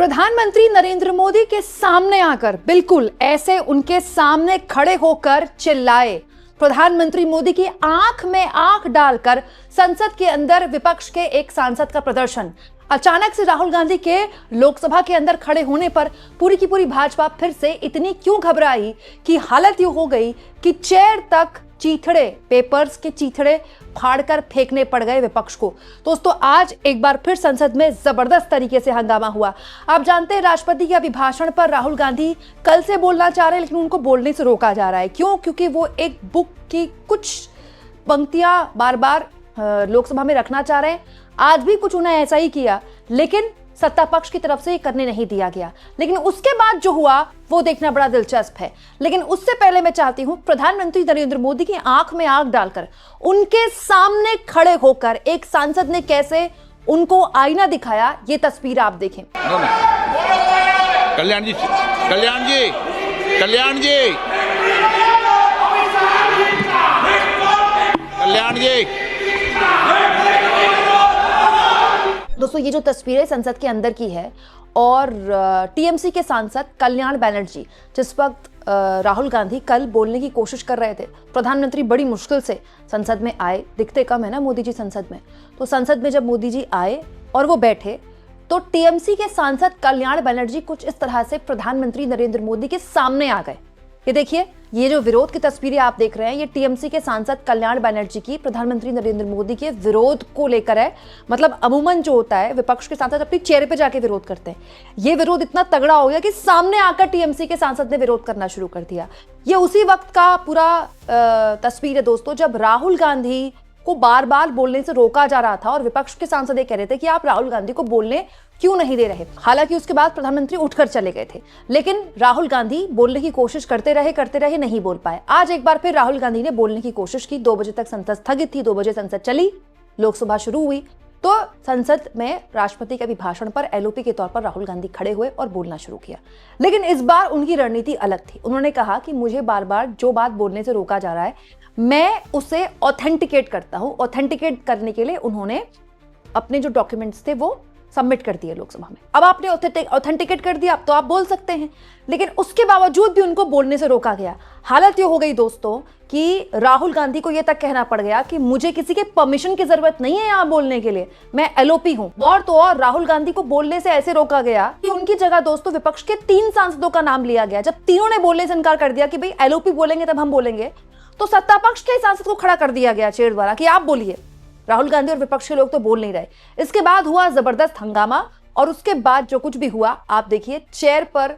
प्रधानमंत्री नरेंद्र मोदी के सामने आकर बिल्कुल ऐसे उनके सामने खड़े होकर चिल्लाए। प्रधानमंत्री मोदी की आंख में आंख डालकर संसद के अंदर विपक्ष के एक सांसद का प्रदर्शन। अचानक से राहुल गांधी के लोकसभा के अंदर खड़े होने पर पूरी की पूरी भाजपा फिर से इतनी क्यों घबराई कि हालत यूं हो गई कि चेयर तक चीथड़े, पेपर्स के चीथड़े फाड़कर फेंकने पड़ गए विपक्ष को। दोस्तों, आज एक बार फिर संसद में जबरदस्त तरीके से हंगामा हुआ। आप जानते हैं, राष्ट्रपति के अभिभाषण पर राहुल गांधी कल से बोलना चाह रहे हैं, लेकिन उनको बोलने से रोका जा रहा है। क्यों? क्योंकि वो एक बुक की कुछ पंक्तियां बार बार लोकसभा में रखना चाह रहे हैं। आज भी कुछ उन्हें ऐसा ही किया, लेकिन सत्ता पक्ष की तरफ से करने नहीं दिया गया। लेकिन उसके बाद जो हुआ वो देखना बड़ा दिलचस्प है। लेकिन उससे पहले मैं चाहती हूं प्रधानमंत्री नरेंद्र मोदी की आंख में आंख डालकर उनके सामने खड़े होकर एक सांसद ने कैसे उनको आईना दिखाया, ये तस्वीर आप देखें। कल्याण जी, कल्याण जी, कल्याण जी, कल्याण जी। दोस्तों, ये जो तस्वीरें संसद के अंदर की है और टीएमसी के सांसद कल्याण बनर्जी, जिस वक्त राहुल गांधी कल बोलने की कोशिश कर रहे थे, प्रधानमंत्री बड़ी मुश्किल से संसद में आए। दिखते कम है ना मोदी जी संसद में, तो संसद में जब मोदी जी आए और वो बैठे तो टीएमसी के सांसद कल्याण बनर्जी कुछ इस तरह से प्रधानमंत्री नरेंद्र मोदी के सामने आ गए। ये देखिए, ये जो विरोध की तस्वीरें आप देख रहे हैं, ये टीएमसी के सांसद कल्याण बनर्जी की प्रधानमंत्री नरेंद्र मोदी के विरोध को लेकर है। मतलब अमूमन जो होता है, विपक्ष के सांसद अपनी चेहरे पे जाके विरोध करते हैं। ये विरोध इतना तगड़ा हो गया कि सामने आकर टीएमसी के सांसद ने विरोध करना शुरू कर दिया। ये उसी वक्त का पूरा तस्वीर है दोस्तों, जब राहुल गांधी को बार बार बोलने से रोका जा रहा था और विपक्ष के सांसद ये कह रहे थे कि आप राहुल गांधी को बोलने क्यों नहीं दे रहे। हालांकि उसके बाद प्रधानमंत्री उठकर चले गए थे, लेकिन राहुल गांधी बोलने की कोशिश करते रहे, नहीं बोल पाए। आज एक बार फिर राहुल गांधी ने बोलने की कोशिश की। 2 बजे तक संसद स्थगित थी, 2 बजे संसद चली, लोकसभा शुरू हुई, तो संसद में राष्ट्रपति के अभिभाषण पर एलओपी के तौर पर राहुल गांधी खड़े हुए और बोलना शुरू किया। लेकिन इस बार उनकी रणनीति अलग थी। उन्होंने कहा कि मुझे बार बार जो बात बोलने से रोका जा रहा है, मैं उसे ऑथेंटिकेट करता हूं। ऑथेंटिकेट करने के लिए उन्होंने अपने जो डॉक्यूमेंट्स थे वो सबमिट कर दिए लोकसभा में। अब आपने ऑथेंटिकेट कर दिया, अब तो आप बोल सकते हैं। लेकिन उसके बावजूद भी उनको बोलने से रोका गया। हालत ये हो गई दोस्तों कि राहुल गांधी को यह तक कहना पड़ गया कि मुझे किसी के परमिशन की जरूरत नहीं है यहां बोलने के लिए, मैं एलओपी हूं। और तो और राहुल गांधी को बोलने से ऐसे रोका गया कि उनकी जगह दोस्तों विपक्ष के 3 सांसदों का नाम लिया गया। जब तीनों ने बोलने से इनकार कर दिया कि भाई एलओपी बोलेंगे तब हम बोलेंगे, तो सत्ता पक्ष के सांसद को खड़ा कर दिया गया चेयर द्वारा कि आप बोलिए। राहुल गांधी और विपक्ष के लोग तो बोल नहीं रहे। इसके बाद हुआ जबरदस्त हंगामा और उसके बाद जो कुछ भी हुआ आप देखिए, चेयर पर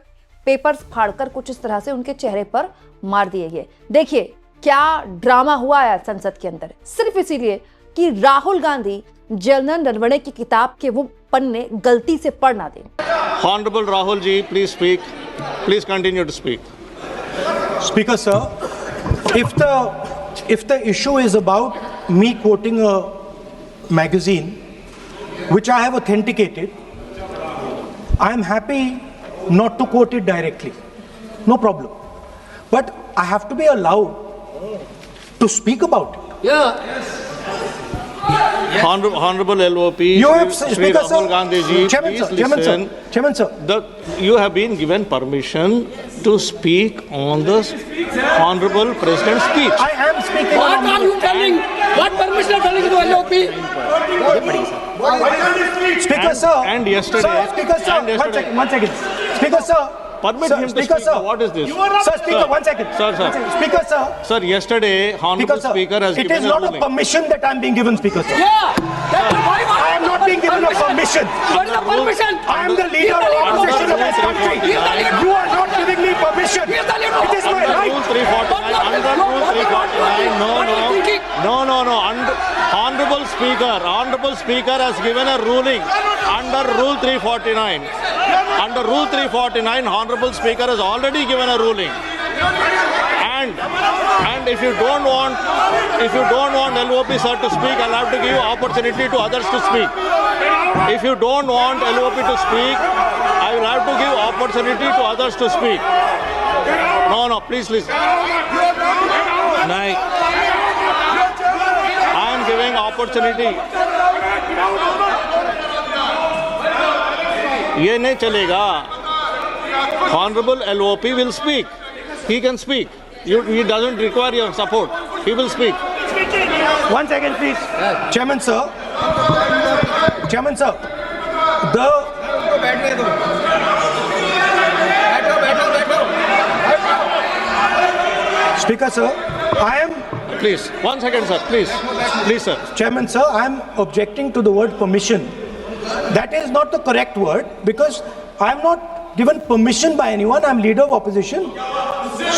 पेपर्स फाड़कर कुछ इस तरह से उनके चेहरे पर मार दिए गए। देखिए क्या ड्रामा हुआ है संसद के अंदर, सिर्फ इसीलिए कि राहुल गांधी जनरल नरवणे की किताब के वो पन्ने गलती से पढ़ ना दें। Honorable Rahul ji, please speak. Please continue to speak. Speaker sir, if the issue is about me quoting a magazine which I have authenticated, I am happy not to quote it directly, no problem, but I have to be allowed to speak about it. Honorable LOP, You have Shri Speaker Rahul sir, Gandhi ji, Chairman please sir, Chairman listen. sir, Chairman sir. You have been given permission to speak on the Honorable President's speech. I am speaking. What are you telling? What permission are telling to LOP? Speaker sir. And yesterday. Sir, Speaker sir. And yesterday. One second. Speaker sir. Permit Sir, him to Speaker speak. sir. What is this? Sir, Speaker, Sir. 1 second. Sir, sir. 1 second. Speaker sir. Sir, yesterday, Honorable Speaker has It given is a not a ruling. permission that I am being given, Speaker sir. Why I am not being given a permission. What is the permission? I am the leader of opposition of this country. He is the leader. You are not giving me permission. He is the leader. It is my Under right. Rule 349. Under Rule 349. No. Honorable Speaker has given a ruling under Rule 349. Under Rule 349, Honorable Speaker has already given a ruling. And if you don't want LOP sir to speak, I'll have to give opportunity to others to speak. If you don't want LOP to speak, I will have to give opportunity to others to speak. No, please listen. I am giving opportunity. ये नहीं चलेगा. Honorable LOP will speak. He can speak. He doesn't require your support. He will speak. 1 second, please. Chairman, sir. Chairman, sir. The Speaker, sir, I am. Please, 1 second, sir. Please, sir. Chairman, sir, I am objecting to the word permission. That is not the correct word because I am not given permission by anyone. I am leader of opposition.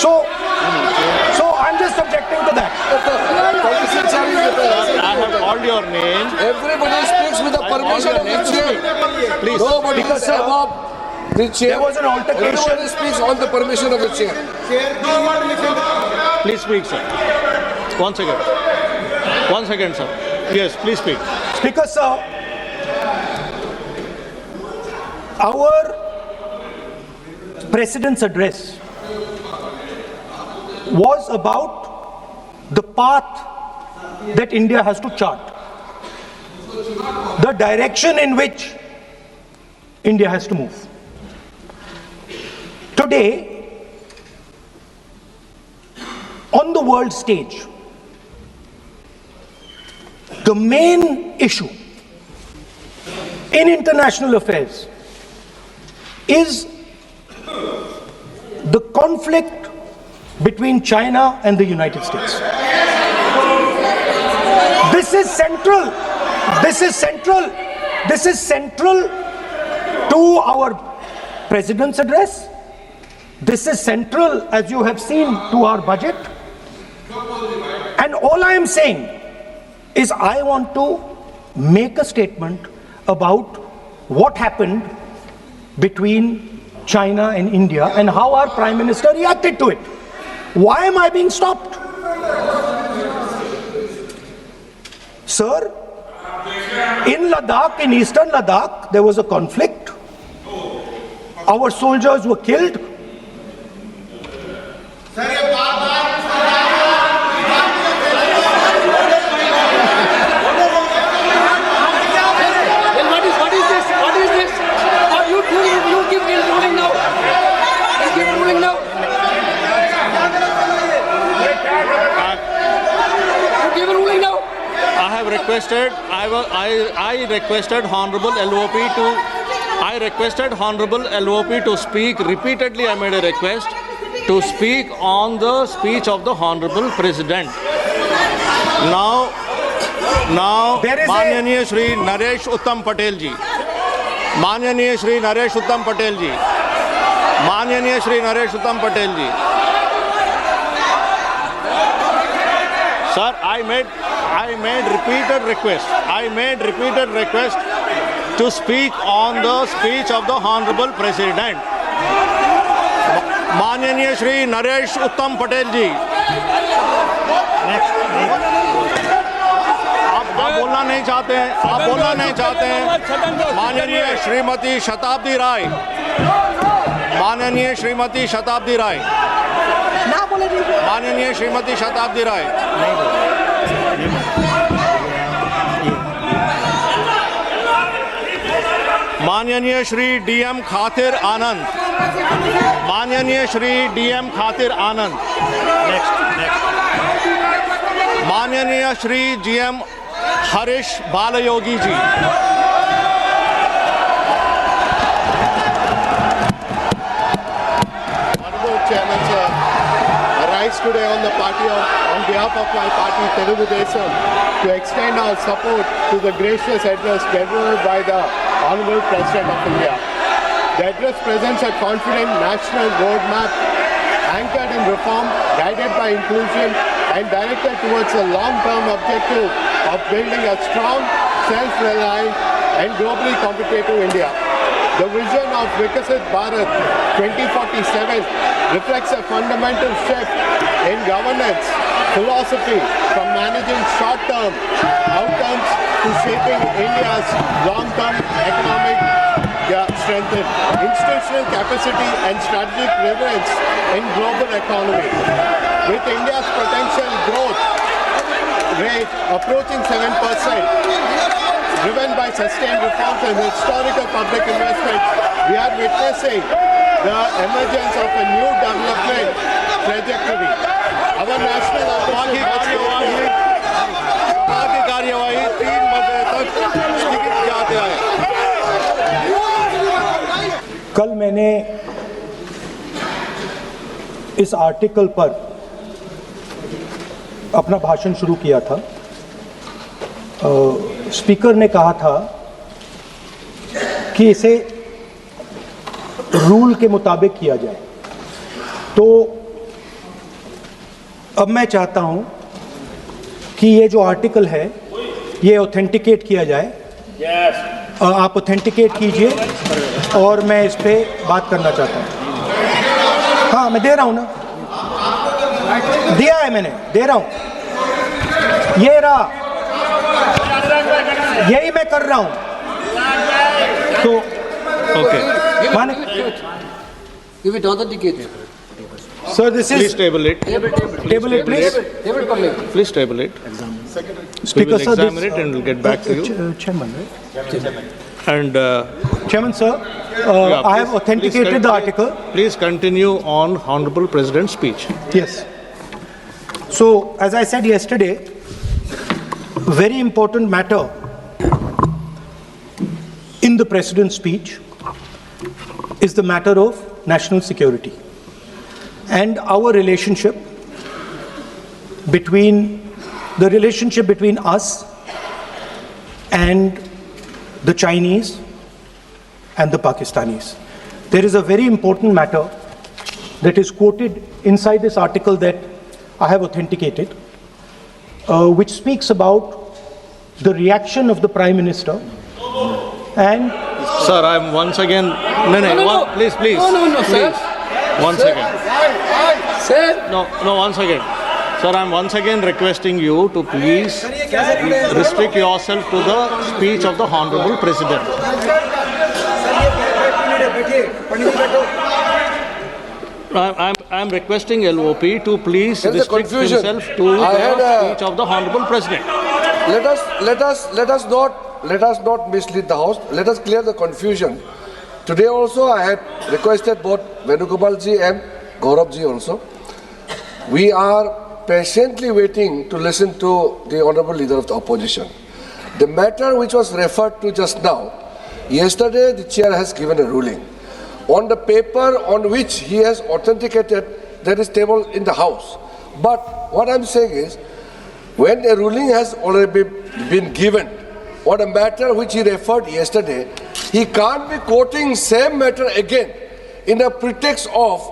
So I'm just objecting to that. I have called your name. Everybody speaks with the permission of the chair. Please. Nobody Because, is sir, above the chair. there was an altercation. Everybody speaks on the permission of the chair. Please speak, sir. 1 second. 1 second, sir. Yes, please speak. Speaker, sir, our President's address was about the path that India has to chart, the direction in which India has to move. Today, on the world stage, the main issue in international affairs is the conflict between China and the United States. This is central. This is central. This is central to our President's address. This is central, as you have seen, to our budget. And all I am saying is I want to make a statement about what happened between China and India and how our Prime Minister reacted to it. Why am I being stopped? Sir, in Ladakh, in eastern Ladakh, there was a conflict. Our soldiers were killed. Then what is this? What is this? You give ruling now. You give ruling now. You give ruling now. I have requested, I requested Honorable LOP to, I requested Honorable LOP to speak. Repeatedly I made a request to speak on the speech of the Honorable President. Now, There is a- माननीय श्री नरेश उत्तम पटेल जी, माननीय श्री नरेश उत्तम पटेल जी, माननीय श्री नरेश उत्तम पटेल जी. Sir, I made repeated request. I made repeated request to speak on the speech of the Honorable President. माननीय श्री नरेश उत्तम पटेल जी. आप बोलना नहीं चाहते हैं, आप बोलना नहीं चाहते हैं. माननीय श्रीमती शताब्दी राय, माननीय श्रीमती शताब्दी राय, माननीय श्रीमती शताब्दी राय. माननीय श्री DM खातिर आनंद, माननीय श्री DM खातिर आनंद. माननीय Shri GM Harish Balayogi ji. Honorable Chairman, sir, I rise today on behalf of my party Telugu Desam to extend our support to the gracious address delivered by the Honorable President of India. The address presents a confident national roadmap anchored in reform, guided by inclusion, and directed towards the long-term objective of building a strong, self-reliant, and globally competitive India. The vision of Vikasit Bharat 2047 reflects a fundamental shift in governance philosophy from managing short-term outcomes to shaping India's long-term economic strength, institutional capacity and strategic relevance in global economy. With India's potential growth rate approaching 7%, driven by sustained reforms and historical public investment, we are witnessing the emergence of a new development trajectory. Our national कार्यवाही 3 बजे तक स्थगित जाते हैं। कल मैंने इस article पर अपना भाषण शुरू किया था। स्पीकर ने कहा था कि इसे रूल के मुताबिक किया जाए, तो अब मैं चाहता हूं कि ये जो आर्टिकल है ये ऑथेंटिकेट किया जाए। आप ऑथेंटिकेट कीजिए और मैं इस पे बात करना चाहता हूं। हाँ, मैं दे रहा हूं ना, दिया है मैंने, दे रहा हूं, ये रहा, यही मैं कर रहा हूं। तो Okay. माने Give it authenticated. Sir, this Please is table it. Table it please. Table it for me. Please table it. We speaker will sir, examine it and we'll get back to you. Chairman, And Chairman sir, yeah, I have please authenticated the article. Please continue on Honorable President's speech. Yes. So, as I said yesterday, very important matter in the President's speech is the matter of national security and our relationship between us and the Chinese and the Pakistanis. There is a very important matter that is quoted inside this article that I have authenticated, which speaks about the reaction of the Prime Minister and Sir, I'm once again. No, please. No, sir. Please. One second. Sir, No, once again. Sir, I'm once again requesting you to please restrict yourself to the speech of the Honorable President. I'm requesting LOP to please There is a restrict confusion. himself to I the had a- speech of the Honorable President. Let us not mislead the House. Let us clear the confusion. Today also I had requested both Venugopal ji and Gaurav ji also. We are patiently waiting to listen to the Honorable Leader of the Opposition. The matter which was referred to just now, yesterday the chair has given a ruling. On the paper on which he has authenticated, there is table in the House. But what I'm saying is, when a ruling has already been given on a matter which he referred yesterday, he can't be quoting same matter again in a pretext of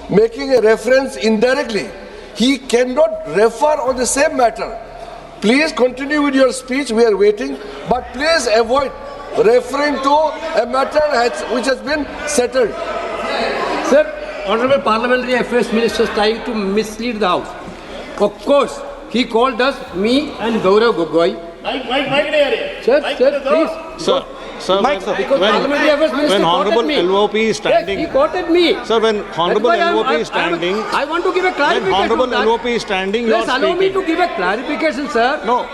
making a reference indirectly. He cannot refer on the same matter. Please continue with your speech, we are waiting, but please avoid referring to a matter which has been settled. sir, Honorable Parliamentary Affairs Minister is trying to mislead the House. Of course, he called us, me and Gaurav Gogoi. Sir, please. Sir, Because Parliamentary Affairs Minister when Honorable quoted me. LOP is standing. Yes, he quoted me. Sir, when Honorable That's why LOP is standing. I want to give a When clarification. Honorable on that. LOP is standing, you are Please allow me speaking. to give a clarification, sir. No,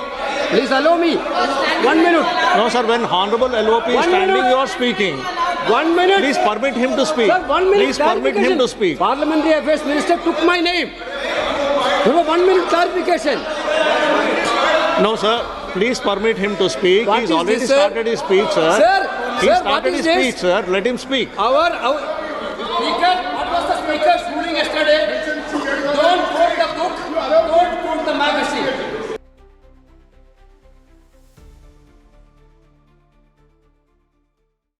Please allow me. 1 minute. no, sir. When Honorable LOP is 1 standing, minute. you are speaking. 1 minute. Please permit him to speak. Sir, 1 minute. Please permit him to speak. Parliamentary Affairs Minister took my name. Have a 1 minute clarification. No, sir. Please permit him to speak. What He's is already this, sir? started his speech, sir. Sir, He sir, started what is his this? speech, sir. Let him speak. Our Speaker, what was the Speaker's